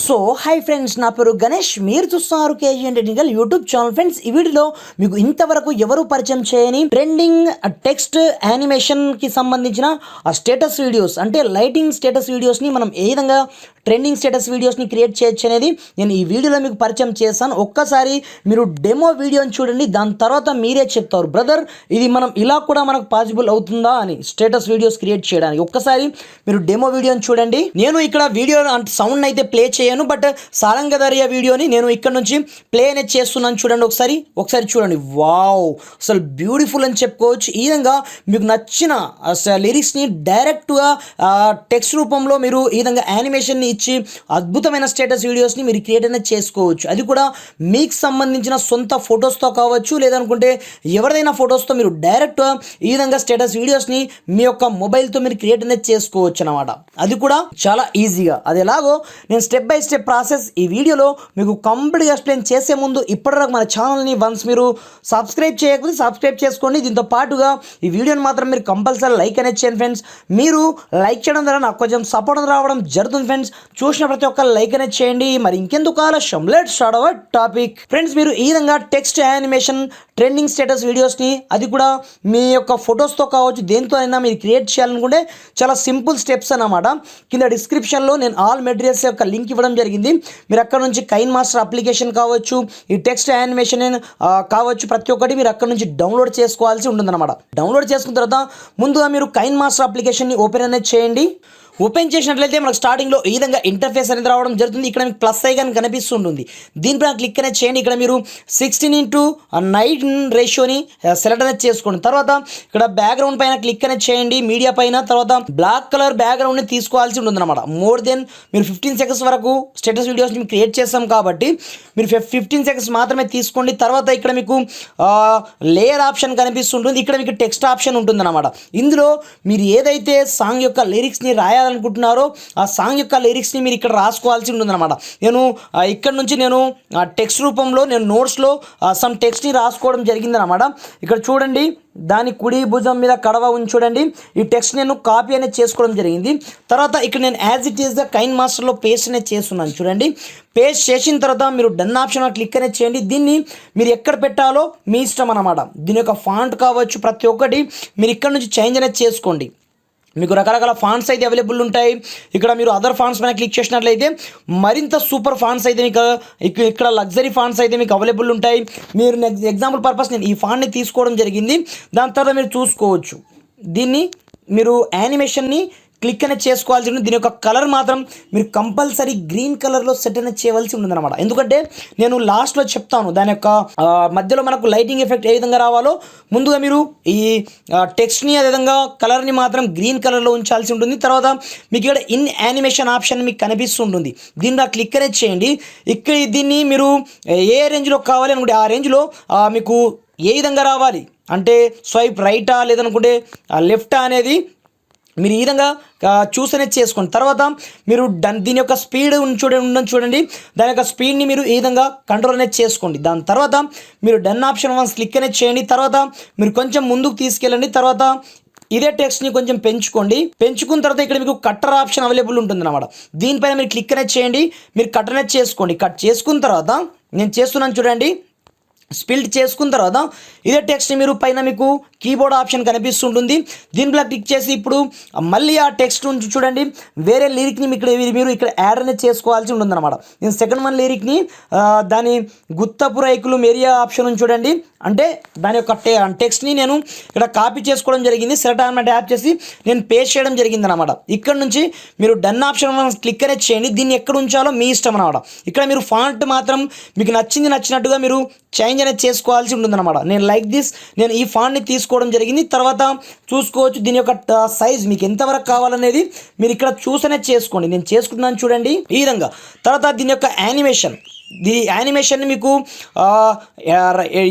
So hi friends, నా పేరు గణేష్. మీరు చూస్తున్నారు KG technical YouTube channel. Friends, ఈ వీడియోలో మీకు ఇంతవరకు ఎవరు పరిచయం చేయని ట్రెండింగ్ టెక్స్ట్ యానిమేషన్కి సంబంధించిన స్టేటస్ వీడియోస్, అంటే లైటింగ్ స్టేటస్ వీడియోస్ని మనం ఏ విధంగా ట్రెండింగ్ స్టేటస్ వీడియోస్ని క్రియేట్ చేయొచ్చు అనేది నేను ఈ వీడియోలో మీకు పరిచయం చేస్తాను. ఒక్కసారి మీరు డెమో వీడియోని చూడండి, దాని తర్వాత మీరే చెప్తారు, బ్రదర్ ఇది మనం ఇలా కూడా మనకు పాసిబుల్ అవుతుందా అని స్టేటస్ వీడియోస్ క్రియేట్ చేయడానికి. ఒక్కసారి మీరు డెమో వీడియోని చూడండి. నేను ఇక్కడ వీడియో అంటే సౌండ్ అయితే ప్లే చేయను, బట్ సారంగధర్య వీడియోని నేను ఇక్కడ నుంచి ప్లే అనేది చేస్తున్నాను. చూడండి, ఒకసారి చూడండి. వావ్, అసలు బ్యూటిఫుల్ అని చెప్పుకోవచ్చు. ఈ విధంగా మీకు నచ్చిన లిరిక్స్ని డైరెక్ట్గా టెక్స్ట్ రూపంలో మీరు ఈ విధంగా యానిమేషన్ని ఇచ్చి అద్భుతమైన స్టేటస్ వీడియోస్ని మీరు క్రియేట్ అనేది చేసుకోవచ్చు. అది కూడా మీకు సంబంధించిన సొంత ఫొటోస్తో కావచ్చు, లేదనుకుంటే ఎవరిదైనా ఫొటోస్తో మీరు డైరెక్ట్ ఈ విధంగా స్టేటస్ వీడియోస్ని మీ యొక్క మొబైల్తో మీరు క్రియేట్ అనేది చేసుకోవచ్చు అన్నమాట. అది కూడా చాలా ఈజీగా. అది ఎలాగో నేను స్టెప్ బై స్టెప్ ప్రాసెస్ ఈ వీడియోలో మీకు కంప్లీట్గా ఎక్స్ప్లెయిన్ చేసే ముందు ఇప్పటివరకు మన ఛానల్ని వన్స్ మీరు సబ్స్క్రైబ్ చేయకపోతే సబ్స్క్రైబ్ చేసుకోండి. దీంతో పాటుగా ఈ వీడియోని మాత్రం మీరు కంపల్సరీ లైక్ అనేది చేయండి ఫ్రెండ్స్. మీరు లైక్ చేయడం ద్వారా నాకు కొంచెం సపోర్ట్ రావడం జరుగుతుంది ఫ్రెండ్స్. చూసిన ప్రతి ఒక్క లైక్ అనేది చేయండి. మరి ఇంకెందుకు ఆలస్యం, let's start our topic. Friends, మీరు ఈ విధంగా టెక్స్ట్ యానిమేషన్ ట్రెండింగ్ స్టేటస్ వీడియోస్ని అది కూడా మీ యొక్క ఫొటోస్తో కావచ్చు, దేంతో అయినా మీరు క్రియేట్ చేయాలనుకుంటే చాలా సింపుల్ స్టెప్స్ అన్నమాట. కింద డిస్క్రిప్షన్లో నేను ఆల్ మెటీరియల్స్ యొక్క లింక్ ఇవ్వడం జరిగింది. మీరు అక్కడ నుంచి కైన్ మాస్టర్ అప్లికేషన్ కావచ్చు, ఈ టెక్స్ట్ యానిమేషన్ కావచ్చు, ప్రతి ఒక్కటి మీరు అక్కడ నుంచి డౌన్లోడ్ చేసుకోవాల్సి ఉంటుందన్నమాట. డౌన్లోడ్ చేసుకున్న తర్వాత ముందుగా మీరు కైన్ మాస్టర్ అప్లికేషన్ని ఓపెన్ అనేది చేయండి. ఓపెన్ చేసినట్లయితే మనకు స్టార్టింగ్లో ఈ విధంగా ఇంటర్ఫేస్ అనేది రావడం జరుగుతుంది. ఇక్కడ మీకు ప్లస్ ఐకాన్ కనిపిస్తుంటుంది, దీనిపైన క్లిక్ అనేది చేయండి. ఇక్కడ మీరు 16:9 రేషియోని సెలెక్ట్ అనేది చేసుకోండి. తర్వాత ఇక్కడ బ్యాక్గ్రౌండ్ పైన క్లిక్ అనేది చేయండి, మీడియా పైన. తర్వాత బ్లాక్ కలర్ బ్యాక్గ్రౌండ్ని తీసుకోవాల్సి ఉంటుంది అనమాట. మోర్ దెన్ మీరు 15 సెకండ్స్ వరకు స్టేటస్ వీడియోస్ని క్రియేట్ చేస్తాం కాబట్టి మీరు 15 సెకండ్స్ మాత్రమే తీసుకోండి. తర్వాత ఇక్కడ మీకు లేయర్ ఆప్షన్ కనిపిస్తుంటుంది, ఇక్కడ మీకు టెక్స్ట్ ఆప్షన్ ఉంటుంది అనమాట. ఇందులో మీరు ఏదైతే సాంగ్ యొక్క లిరిక్స్ని రాయాలనుకుంటున్నారో ఆ సాంగ్ యొక్క లిరిక్స్ని మీరు ఇక్కడ రాసుకోవాల్సి ఉంటుందన్నమాట. నేను ఇక్కడ నుంచి నేను టెక్స్ట్ రూపంలో నేను నోట్స్లో సమ్ టెక్స్ట్ని రాసుకోవడం జరిగిందనమాట. ఇక్కడ చూడండి, దాని కుడి భుజం మీద కడవ చూడండి, ఈ టెక్స్ట్ నేను కాపీ అనేది చేసుకోవడం జరిగింది. తర్వాత ఇక్కడ నేను యాజ్ ఇట్ ఈస్గా కైన్ మాస్టర్లో పేస్ట్ అనేది చేస్తున్నాను. చూడండి, పేస్ట్ చేసిన తర్వాత మీరు డన్ ఆప్షన్ క్లిక్ అనేది చేయండి. దీన్ని మీరు ఎక్కడ పెట్టాలో మీ ఇష్టం అన్నమాట. దీని యొక్క ఫాంట్ కావచ్చు, ప్రతి ఒక్కటి మీరు ఇక్కడ నుంచి చేంజ్ అనేది చేసుకోండి. మీకు రకరకాల ఫాంట్స్ అయితే అవైలబుల్ ఉంటాయి. ఇక్కడ మీరు అదర్ ఫాంట్స్ పైన క్లిక్ చేసినట్లయితే మరింత సూపర్ ఫాంట్స్ అయితే మీకు ఇక్కడ లగ్జరీ ఫాంట్స్ అయితే మీకు అవైలబుల్ ఉంటాయి. మీరు ఎగ్జాంపుల్ పర్పస్ నేను ఈ ఫాంట్ని తీసుకోవడం జరిగింది. దాని తర్వాత మీరు చూసుకోవచ్చు, దీన్ని మీరు యానిమేషన్ని క్లిక్ అనేది చేసుకోవాల్సి ఉంటుంది. దీని యొక్క కలర్ మాత్రం మీరు కంపల్సరీ గ్రీన్ కలర్లో సెట్ అనేది చేయవలసి ఉంటుంది అనమాట. ఎందుకంటే నేను లాస్ట్లో చెప్తాను దాని యొక్క మధ్యలో మనకు లైటింగ్ ఎఫెక్ట్ ఏ విధంగా రావాలో. ముందుగా మీరు ఈ టెక్స్ట్ని అదేవిధంగా కలర్ని మాత్రం గ్రీన్ కలర్లో ఉంచాల్సి ఉంటుంది. తర్వాత మీకు ఇక్కడ ఇన్ యానిమేషన్ ఆప్షన్ మీకు కనిపిస్తుంటుంది, దీన్ని క్లిక్ అనేది చేయండి. ఇక్కడ దీన్ని మీరు ఏ రేంజ్లో కావాలి అనుకుంటే ఆ రేంజ్లో మీకు ఏ విధంగా రావాలి అంటే స్వైప్ రైటా లేదనుకుంటే లెఫ్టా అనేది మీరు ఈ విధంగా చూస్ అనేది చేసుకోండి. తర్వాత మీరు దీని యొక్క స్పీడ్ చూడండి, దాని యొక్క స్పీడ్ని మీరు ఈ విధంగా కంట్రోల్ అనేది చేసుకోండి. దాని తర్వాత మీరు డన్ ఆప్షన్ వన్స్ క్లిక్ అనేది చేయండి. తర్వాత మీరు కొంచెం ముందుకు తీసుకెళ్ళండి. తర్వాత ఇదే టెక్స్ట్ని కొంచెం పెంచుకున్న తర్వాత ఇక్కడ మీకు కట్టర్ ఆప్షన్ అవైలబుల్ ఉంటుంది అన్నమాట. దీనిపైన మీరు క్లిక్ అనేది చేయండి, మీరు కట్ అనేది చేసుకోండి. కట్ చేసుకున్న తర్వాత నేను చేస్తున్నాను చూడండి, స్పిల్ట్ చేసుకున్న తర్వాత ఇదే టెక్స్ట్ మీరు పైన మీకు కీబోర్డ్ ఆప్షన్ కనిపిస్తుంటుంది, దీనిపై క్లిక్ చేసి ఇప్పుడు మళ్ళీ ఆ టెక్స్ట్ నుంచి చూడండి వేరే లిరిక్ని మీరు ఇక్కడ యాడ్ అనేది చేసుకోవాల్సి ఉంటుందన్నమాట. నేను సెకండ్ వన్ లిరిక్ని దాని గుత్తపు రైకులు మెరియా ఆప్షన్ చూడండి, అంటే దాని యొక్క టెక్స్ట్ని నేను ఇక్కడ కాపీ చేసుకోవడం జరిగింది. సెలెక్ట్ ఆన్ ట్యాప్ చేసి నేను పేస్ట్ చేయడం జరిగింది అనమాట. ఇక్కడ నుంచి మీరు డన్ ఆప్షన్ క్లిక్ అనేది చేయండి. దీన్ని ఎక్కడ ఉంచాలో మీ ఇష్టం అనమాట. ఇక్కడ మీరు ఫాంట్ మాత్రం మీకు నచ్చినట్టుగా మీరు చేంజ్ అనేది చేసుకోవాల్సి ఉంటుందన్నమాట. నేను లైక్ దిస్ నేను ఈ ఫాంట్ని తీసుకోవడం జరిగింది. తర్వాత చూసుకోవచ్చు దీని యొక్క సైజ్ మీకు ఎంతవరకు కావాలనేది మీరు ఇక్కడ చూస్ అనేది చేసుకోండి. నేను చేసుకుంటున్నాను చూడండి ఈ విధంగా. తర్వాత దీని యొక్క యానిమేషన్ మీకు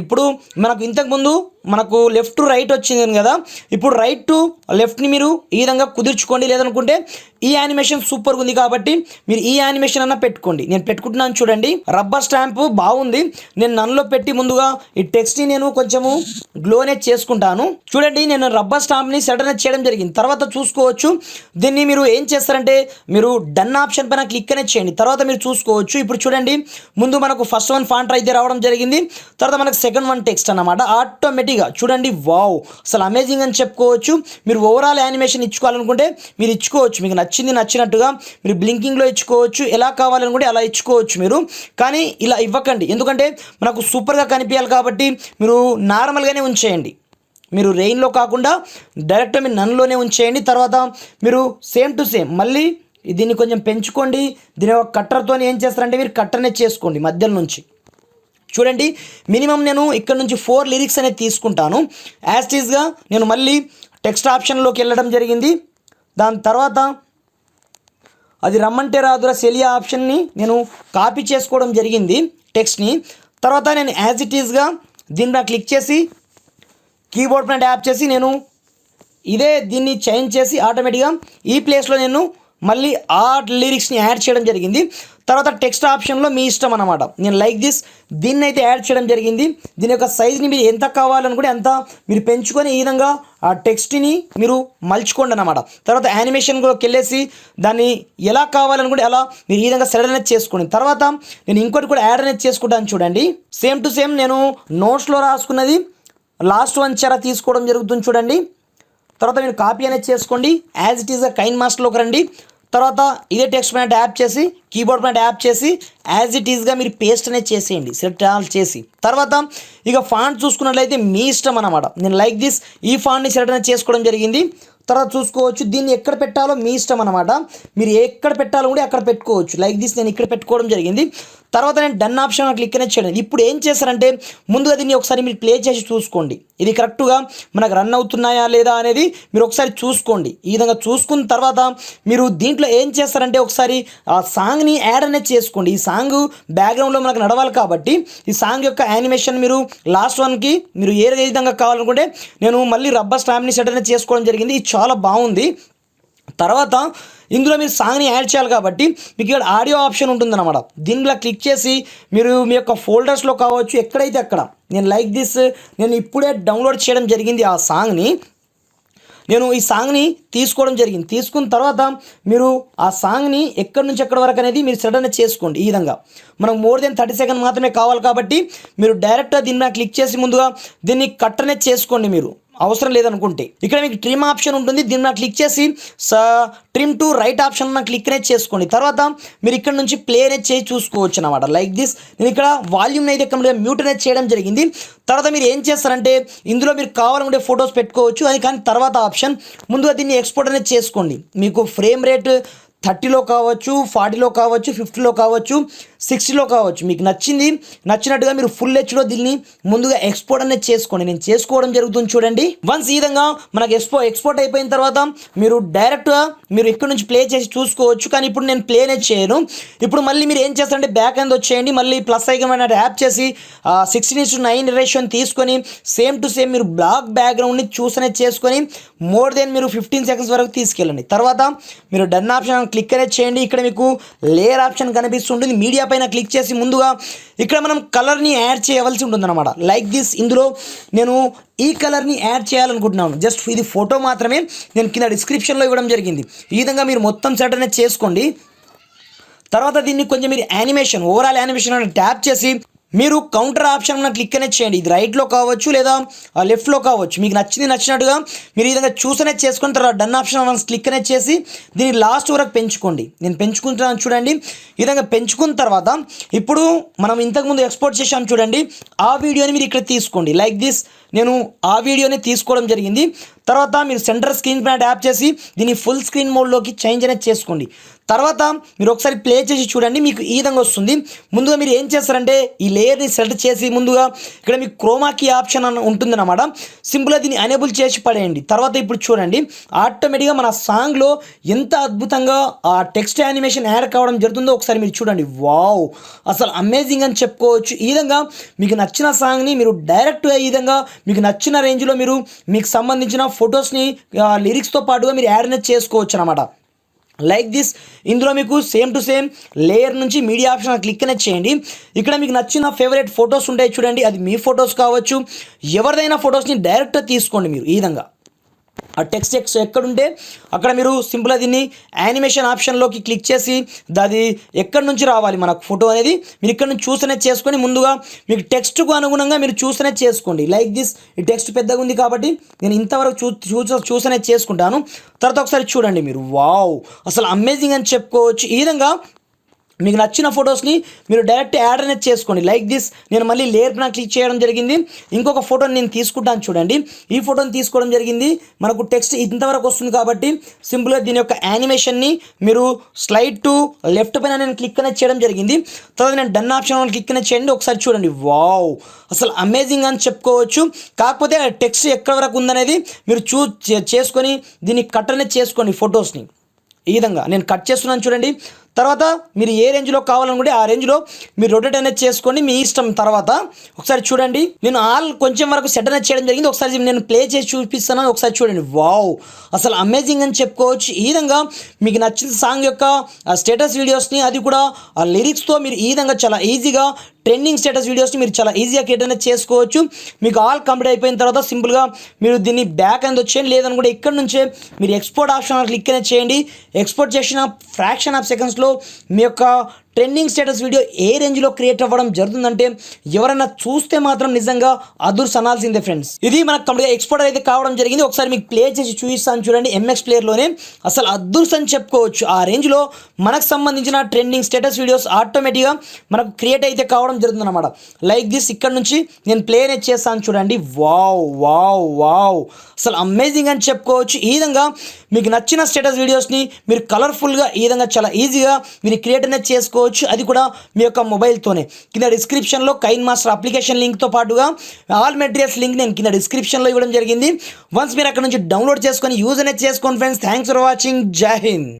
ఇప్పుడు మనకు ఇంతకుముందు మనకు లెఫ్ట్ టు రైట్ వచ్చింది కదా, ఇప్పుడు రైట్ టు లెఫ్ట్ని మీరు ఈ విధంగా కుదుర్చుకోండి. లేదనుకుంటే ఈ యానిమేషన్ సూపర్గా ఉంది కాబట్టి మీరు ఈ యానిమేషన్ అన్న పెట్టుకోండి. నేను పెట్టుకుంటున్నాను చూడండి. రబ్బర్ స్టాంపు బాగుంది. నేను నన్నులో పెట్టి ముందుగా ఈ టెక్స్ట్ని నేను కొంచెము గ్లోనేజ్ చేసుకుంటాను. చూడండి, నేను రబ్బర్ స్టాంప్ని సెటర్నైజ్ చేయడం జరిగింది. తర్వాత చూసుకోవచ్చు. దీన్ని మీరు ఏం చేస్తారంటే మీరు డన్ ఆప్షన్ పైన క్లిక్ అనేది చేయండి. తర్వాత మీరు చూసుకోవచ్చు. ఇప్పుడు చూడండి, ముందు మనకు ఫస్ట్ వన్ ఫాంట్ అయితే రావడం జరిగింది. తర్వాత మనకు సెకండ్ వన్ టెక్స్ట్ అన్నమాట. ఆటోమేటిక్గా చూడండి, వావ్, అసలు అమేజింగ్ అని చెప్పుకోవచ్చు. మీరు ఓవరాల్ యానిమేషన్ ఇచ్చుకోవాలనుకుంటే మీరు ఇచ్చుకోవచ్చు. మీకు నచ్చింది నచ్చినట్టుగా మీరు బ్లింకింగ్లో ఇచ్చుకోవచ్చు. ఎలా కావాలనుకుంటే అలా ఇచ్చుకోవచ్చు మీరు. కానీ ఇలా ఇవ్వకండి, ఎందుకంటే మనకు సూపర్గా కనిపించాలి కాబట్టి మీరు నార్మల్గానే ఉంచేయండి. మీరు రెయిన్లో కాకుండా డైరెక్ట్ మీరు నన్లోనే ఉంచేయండి. తర్వాత మీరు సేమ్ టు సేమ్ మళ్ళీ దీన్ని కొంచెం పెంచుకోండి. దీని ఒక కట్టర్తో ఏం చేస్తారంటే మీరు కట్టర్నే చేసుకోండి మధ్యలో నుంచి. చూడండి, మినిమం నేను ఇక్కడ నుంచి 4 లిరిక్స్ అనేది తీసుకుంటాను. యాజ్ టీజ్గా నేను మళ్ళీ టెక్స్ట్ ఆప్షన్లోకి వెళ్ళడం జరిగింది. దాని తర్వాత అది రమ్మంటే రాదురా సెలియా ఆప్షన్ని నేను కాపీ చేసుకోవడం జరిగింది టెక్స్ట్ని. తర్వాత నేను యాజ్ ఇట్ ఈజ్గా దీన్ని క్లిక్ చేసి కీబోర్డ్ పైన ట్యాప్ చేసి నేను దీన్ని చేంజ్ చేసి ఆటోమేటిక్గా ఈ ప్లేస్లో నేను మళ్ళీ ఆ లిరిక్స్ని యాడ్ చేయడం జరిగింది. తర్వాత టెక్స్ట్ ఆప్షన్లో మీ ఇష్టం అన్నమాట. నేను లైక్ దిస్ దీన్ని అయితే యాడ్ చేయడం జరిగింది. దీని యొక్క సైజ్ని మీరు ఎంత కావాలనుకుంటే అంత మీరు పెంచుకొని ఈ విధంగా ఆ టెక్స్ట్ని మీరు మలుచుకోండి అన్నమాట. తర్వాత యానిమేషన్లోకి వెళ్ళేసి దాన్ని ఎలా కావాలనుకుంటే అలా మీరు ఈ విధంగా సెలెక్ట్ అనేది చేసుకోండి. తర్వాత నేను ఇంకోటి కూడా యాడ్ అనేది చేసుకుంటాను చూడండి. సేమ్ టు సేమ్ నేను నోట్స్లో రాసుకున్నది లాస్ట్ వన్ చెర తీసుకోవడం జరుగుతుంది చూడండి. తర్వాత మీరు కాపీ అనేది చేసుకోండి. యాజ్ ఇట్ ఈస్గా కైన్ మాస్టర్లోకి రండి. తర్వాత ఇదే టెక్స్ట్ పైన ట్యాప్ చేసి కీబోర్డ్ పైన ట్యాప్ చేసి యాజ్ ఇట్ ఈస్గా మీరు పేస్ట్ అనేది చేసేయండి, సెలెక్ట్ ఆల్ చేసి. తర్వాత ఇక ఫాంట్ చూసుకున్నట్లయితే మీ ఇష్టం అన్నమాట. నేను లైక్ దిస్ ఈ ఫాంట్ని సెలెక్ట్ అనేది చేసుకోవడం జరిగింది. తర్వాత చూసుకోవచ్చు, దీన్ని ఎక్కడ పెట్టాలో మీ ఇష్టం అన్నమాట. మీరు ఎక్కడ పెట్టాలో కూడా అక్కడ పెట్టుకోవచ్చు. లైక్ దిస్ నేను ఇక్కడ పెట్టుకోవడం జరిగింది. తర్వాత నేను డన్ ఆప్షన్ క్లిక్ అనేది చేయండి. ఇప్పుడు ఏం చేస్తారంటే ముందుగా దీన్ని ఒకసారి మీరు ప్లే చేసి చూసుకోండి. ఇది కరెక్ట్గా మనకు రన్ అవుతున్నాయా లేదా అనేది మీరు ఒకసారి చూసుకోండి. ఈ విధంగా చూసుకున్న తర్వాత మీరు దీంట్లో ఏం చేస్తారంటే ఒకసారి ఆ సాంగ్ని యాడ్ అనేది చేసుకోండి. ఈ సాంగ్ బ్యాక్గ్రౌండ్లో మనకు నడవాలి కాబట్టి ఈ సాంగ్ యొక్క యానిమేషన్ మీరు లాస్ట్ వన్కి మీరు ఏ విధంగా కావాలనుకుంటే నేను మళ్ళీ రబ్బర్ స్టాంప్ని సెట్ అనేది చేసుకోవడం జరిగింది. ఇది చాలా బాగుంది. తర్వాత ఇందులో మీరు సాంగ్ని యాడ్ చేయాలి కాబట్టి మీకు ఇక్కడ ఆడియో ఆప్షన్ ఉంటుందన్నమాట. దీనిలో క్లిక్ చేసి మీరు మీ యొక్క ఫోల్డర్స్లో కావచ్చు ఎక్కడైతే అక్కడ నేను లైక్ దిస్ నేను ఇప్పుడే డౌన్లోడ్ చేయడం జరిగింది. ఆ సాంగ్ని నేను ఈ సాంగ్ని తీసుకోవడం జరిగింది. తీసుకున్న తర్వాత మీరు ఆ సాంగ్ని ఎక్కడి నుంచి ఎక్కడి వరకు అనేది మీరు సెట్ అనేది చేసుకోండి. ఈ విధంగా మనం మోర్ దెన్ 30 సెకండ్ మాత్రమే కావాలి కాబట్టి మీరు డైరెక్ట్గా దీని మీద క్లిక్ చేసి ముందుగా దీన్ని కట్ అనేది చేసుకోండి. మీరు అవసరం లేదనుకుంటే ఇక్కడ మీకు ట్రిమ్ ఆప్షన్ ఉంటుంది. దీన్ని నా క్లిక్ చేసి ట్రిమ్ టు రైట్ ఆప్షన్ నా క్లిక్ అనేది చేసుకోండి. తర్వాత మీరు ఇక్కడ నుంచి ప్లే అనేది చేసి చూసుకోవచ్చు అనమాట. లైక్ దిస్ నేను ఇక్కడ వాల్యూమ్ అయితే కంప్లీట్గా మ్యూట్ అనేది చేయడం జరిగింది. తర్వాత మీరు ఏం చేస్తారంటే ఇందులో మీరు కావాలనుకుంటే ఫొటోస్ పెట్టుకోవచ్చు. అది కానీ తర్వాత ఆప్షన్ ముందుగా దీన్ని ఎక్స్పోర్ట్ అనేది చేసుకోండి. మీకు ఫ్రేమ్ రేట్ 30లో కావచ్చు, 40లో కావచ్చు, 50లో కావచ్చు, 60లో కావచ్చు. మీకు నచ్చినట్టుగా మీరు ఫుల్ హెచ్లో దీన్ని ముందుగా ఎక్స్పోర్ట్ అనేది చేసుకోండి. నేను చేసుకోవడం జరుగుతుంది చూడండి. వన్స్ ఈ విధంగా మనకు ఎక్స్పోర్ట్ అయిపోయిన తర్వాత మీరు డైరెక్ట్గా మీరు ఇక్కడ నుంచి ప్లే చేసి చూసుకోవచ్చు. కానీ ఇప్పుడు నేను ప్లే అనేది చేయను. ఇప్పుడు మళ్ళీ మీరు ఏం చేస్తారంటే బ్యాక్ అనేది వచ్చేయండి. మళ్ళీ ప్లస్ ఐకాన్ అనేది యాప్ చేసి 16:9 రేషియోని తీసుకొని సేమ్ టు సేమ్ మీరు బ్లాక్ బ్యాక్గ్రౌండ్ని చూస్ అనేది చేసుకొని మోర్ దెన్ మీరు 15 సెకండ్స్ వరకు తీసుకెళ్ళండి. తర్వాత మీరు డన్ ఆప్షన్ క్లిక్ అనేది చేయండి. ఇక్కడ మీకు లేయర్ ఆప్షన్ కనిపిస్తుంటుంది. మీడియా పైన క్లిక్ చేసి ముందుగా ఇక్కడ మనం కలర్ని యాడ్ చేయవలసి ఉంటుందన్నమాట. లైక్ దిస్ ఇందులో నేను ఈ కలర్ని యాడ్ చేయాలనుకుంటున్నాను. జస్ట్ ఇది ఫోటో మాత్రమే నేను కింద డిస్క్రిప్షన్లో ఇవ్వడం జరిగింది. ఈ విధంగా మీరు మొత్తం సెట్ అనేది చేసుకోండి. తర్వాత దీన్ని కొంచెం మీరు యానిమేషన్ ఓవరాల్ యానిమేషన్ అని ట్యాప్ చేసి మీరు కౌంటర్ ఆప్షన్ క్లిక్ అనేది చేయండి. ఇది రైట్లో కావచ్చు లేదా లెఫ్ట్లో కావచ్చు. మీకు నచ్చినట్టుగా మీరు ఈ విధంగా చూస్ అనేది చేసుకున్న తర్వాత డన్ ఆప్షన్ క్లిక్ అనేది చేసి దీన్ని లాస్ట్ వరకు పెంచుకోండి. నేను పెంచుకుంటున్నాను చూడండి. ఈ విధంగా పెంచుకున్న తర్వాత ఇప్పుడు మనం ఇంతకుముందు ఎక్స్పోర్ట్ చేసాం చూడండి. ఆ వీడియోని మీరు ఇక్కడ తీసుకోండి. లైక్ దిస్ నేను ఆ వీడియోని తీసుకోవడం జరిగింది. తర్వాత మీరు సెంటర్ స్క్రీన్ పైన ట్యాప్ చేసి దీన్ని ఫుల్ స్క్రీన్ మోడ్లోకి చేంజ్ అనేది చేసుకోండి. తర్వాత మీరు ఒకసారి ప్లే చేసి చూడండి, మీకు ఈ విధంగా వస్తుంది. ముందుగా మీరు ఏం చేస్తారంటే ఈ లేయర్ని సెలెక్ట్ చేసి ముందుగా ఇక్కడ మీకు క్రోమాకీ ఆప్షన్ అని ఉంటుందన్నమాట. సింపుల్గా దీన్ని ఎనేబుల్ చేసి పడేయండి. తర్వాత ఇప్పుడు చూడండి ఆటోమేటిక్గా మన సాంగ్లో ఎంత అద్భుతంగా ఆ టెక్స్ట్ యానిమేషన్ యాడ్ కావడం జరుగుతుందో ఒకసారి మీరు చూడండి. వావ్, అసలు అమేజింగ్ అని చెప్పుకోవచ్చు. ఈ విధంగా మీకు నచ్చిన సాంగ్ని మీరు డైరెక్ట్గా ఈ విధంగా మీకు నచ్చిన రేంజ్లో మీరు మీకు సంబంధించిన ఫొటోస్ని లిరిక్స్తో పాటుగా మీరు యాడ్ అనేది చేసుకోవచ్చు అనమాట. Like this. ఇందులో మీకు సేమ్ టు సేమ్ లేయర్ నుంచి మీడియా ఆప్షన్ క్లిక్ అనేది చేయండి. ఇక్కడ మీకు నచ్చిన ఫేవరెట్ ఫొటోస్ ఉంటాయి చూడండి, అది మీ ఫొటోస్ కావచ్చు, ఎవరిదైనా ఫొటోస్ని డైరెక్ట్గా తీసుకోండి. మీరు ఈ విధంగా ఆ టెక్స్ట్ ఎక్కడుంటే అక్కడ మీరు సింపుల్గా దీన్ని యానిమేషన్ ఆప్షన్లోకి క్లిక్ చేసి అది ఎక్కడి నుంచి రావాలి మనకు ఫోటో అనేది మీరు ఇక్కడ నుంచి చూసనే చేసుకొని ముందుగా మీకు టెక్స్ట్కు అనుగుణంగా మీరు చూసనే చేసుకోండి. Like this. ఈ టెక్స్ట్ పెద్దగా ఉంది కాబట్టి నేను ఇంతవరకు చూసనే చేసుకుంటాను. తర్వాత ఒకసారి చూడండి మీరు. వావ్, అసలు అమేజింగ్ అని చెప్పుకోవచ్చు. ఈ విధంగా మీకు నచ్చిన ఫొటోస్ని మీరు డైరెక్ట్ యాడ్ అనేది చేసుకోండి. Like this. నేను మళ్ళీ లేయర్ పైన క్లిక్ చేయడం జరిగింది. ఇంకొక ఫోటోని నేను తీసుకుంటాను చూడండి. ఈ ఫోటోని తీసుకోవడం జరిగింది. మనకు టెక్స్ట్ ఇంతవరకు వస్తుంది కాబట్టి సింపుల్గా దీని యొక్క యానిమేషన్ని మీరు స్లైడ్ టు లెఫ్ట్ పైన నేను క్లిక్ అనేది చేయడం జరిగింది. తర్వాత నేను డన్ ఆప్షన్ క్లిక్ అనేది చేయండి. ఒకసారి చూడండి. వావ్, అసలు అమేజింగ్ అని చెప్పుకోవచ్చు. కాకపోతే టెక్స్ట్ ఎక్కడ వరకు ఉందనేది మీరు చేసుకొని దీన్ని కట్ అనేది చేసుకోండి ఫొటోస్ని. ఈ విధంగా నేను కట్ చేస్తున్నాను చూడండి. తర్వాత మీరు ఏ రేంజ్లో కావాలనుకుంటే ఆ రేంజ్లో మీరు రొటేట్ అనేది చేసుకోండి, మీ ఇష్టం. తర్వాత ఒకసారి చూడండి, నేను కొంచెం వరకు సెట్ అనేది చేయడం జరిగింది. ఒకసారి నేను ప్లే చేసి చూపిస్తాను, ఒకసారి చూడండి. వావ్, అసలు అమేజింగ్ అని చెప్పుకోవచ్చు. ఈ విధంగా మీకు నచ్చిన సాంగ్ యొక్క స్టేటస్ వీడియోస్ని అది కూడా ఆ లిరిక్స్తో మీరు ఈ విధంగా చాలా ఈజీగా ట్రెండింగ్ స్టేటస్ వీడియోస్ని మీరు చాలా ఈజీగా క్రియేట్ అనేది చేసుకోవచ్చు. మీకు ఆల్ కంప్లీట్ అయిపోయిన తర్వాత సింపుల్గా మీరు దీన్ని బ్యాక్ అనేది వచ్చేయండి. లేదనుకుంటే ఇక్కడ నుంచే మీరు ఎక్స్పోర్ట్ ఆప్షన్ క్లిక్ అనేది చేయండి. ఎక్స్పోర్ట్ చేసిన ఫ్రాక్షన్ ఆఫ్ సెకండ్స్లో మీ యొక్క ట్రెండింగ్ స్టేటస్ వీడియో ఏ రేంజ్లో క్రియేట్ అవ్వడం జరుగుతుందంటే ఎవరైనా చూస్తే మాత్రం నిజంగా అదుర్స్ అనాల్సిందే ఫ్రెండ్స్. ఇది మనకు కంప్లీట్గా ఎక్స్పోర్ట్ అయితే కావడం జరిగింది. ఒకసారి మీకు ప్లే చేసి చూపిస్తాను చూడండి. ఎంఎక్స్ ప్లేయర్లోనే అసలు అదుర్స్ అని చెప్పుకోవచ్చు. ఆ రేంజ్లో మనకు సంబంధించిన ట్రెండింగ్ స్టేటస్ వీడియోస్ ఆటోమేటిక్గా మనకు క్రియేట్ అయితే కావడం జరుగుతుంది అనమాట. Like this. ఇక్కడ నుంచి నేను ప్లే అనేది చేస్తాను చూడండి. వావ్ వావ్ వావ్, అసలు అమేజింగ్ అని చెప్పుకోవచ్చు. ఈ విధంగా మీకు నచ్చిన స్టేటస్ వీడియోస్ని మీరు కలర్ఫుల్గా ఈ విధంగా చాలా ఈజీగా మీరు క్రియేట్ అనేది చేసుకోవచ్చు, అది కూడా మీ యొక్క మొబైల్తోనే. కింద డిస్క్రిప్షన్లో కైన్ మాస్టర్ అప్లికేషన్ లింక్తో పాటుగా ఆల్ మెటీరియల్స్ లింక్ నేను కింద డిస్క్రిప్షన్లో ఇవ్వడం జరిగింది. వన్స్ మీరు అక్కడ నుంచి డౌన్లోడ్ చేసుకొని యూజ్ అనేది చేసుకోండి ఫ్రెండ్స్. Thanks for watching. జై హింద్.